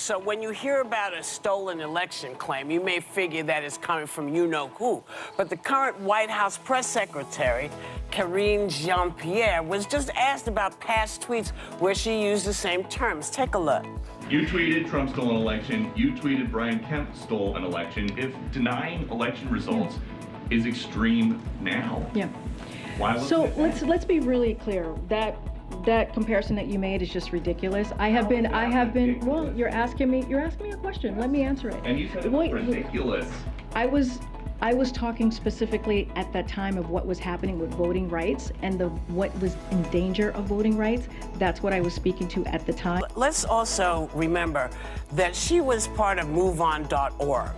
So when you hear about a stolen election claim, you may figure that it's coming from you-know-who. But the current White House press secretary, Karine Jean-Pierre, was just asked about past tweets where she used the same terms. Take a look. You tweeted Trump stole an election. You tweeted Brian Kemp stole an election. If denying election results is extreme now, why was So it let's be really clear. That comparison that you made is just ridiculous. I have been. Well, you're asking me a question. Let me answer it. And you said it was ridiculous. I was talking specifically at that time of what was happening with voting rights and what was in danger of voting rights. That's what I was speaking to at the time. Let's also remember that she was part of MoveOn.org.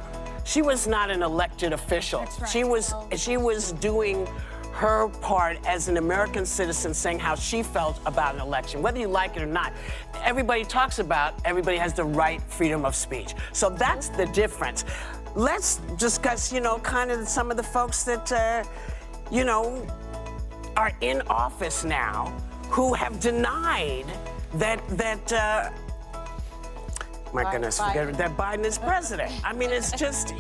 She was not an elected official. That's right. She was doing her part as an American citizen, saying how she felt about an election. Whether you like it or not, everybody has the right freedom of speech. So that's the difference. Let's discuss, kind of some of the folks that, are in office now who have denied that Biden is president. I mean, it's just,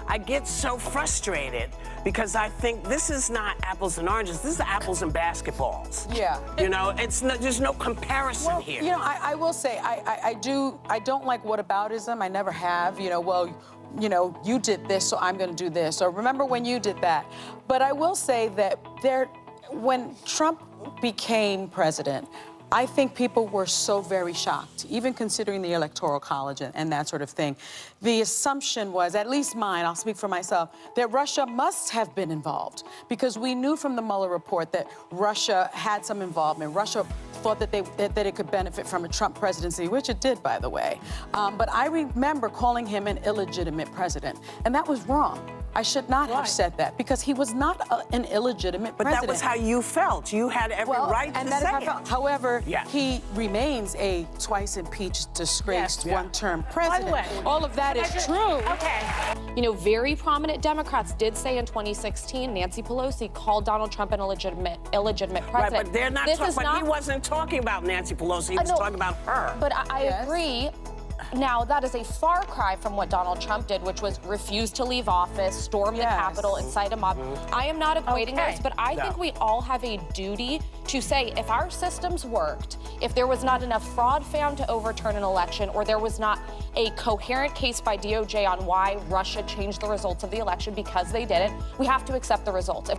I get so frustrated because I think this is not apples and oranges. This is apples and basketballs. Yeah. There's no comparison here. I will say, I don't like whataboutism. I never have. You did this, so I'm going to do this. Or remember when you did that. But I will say that when Trump became president, I think people were so very shocked, even considering the Electoral College and that sort of thing. The assumption was, at least mine, I'll speak for myself, that Russia must have been involved because we knew from the Mueller report that Russia had some involvement. Russia thought that it could benefit from a Trump presidency, which it did, by the way. But I remember calling him an illegitimate president, and that was wrong. I should not have said that because he was not an illegitimate president. But that was how you felt. You had every right to say it. However, he remains a twice impeached, disgraced, one-term president. By the way, all of that is true. Okay. Very prominent Democrats did say in 2016, Nancy Pelosi called Donald Trump an illegitimate president. Right, but they're not he wasn't talking about Nancy Pelosi. He was talking about her. But I agree. Now, that is a far cry from what Donald Trump did, which was refuse to leave office, storm the Capitol, incite a mob. I am not equating those, but I think we all have a duty to say if our systems worked, if there was not enough fraud found to overturn an election, or there was not a coherent case by DOJ on why Russia changed the results of the election because they did it, we have to accept the results.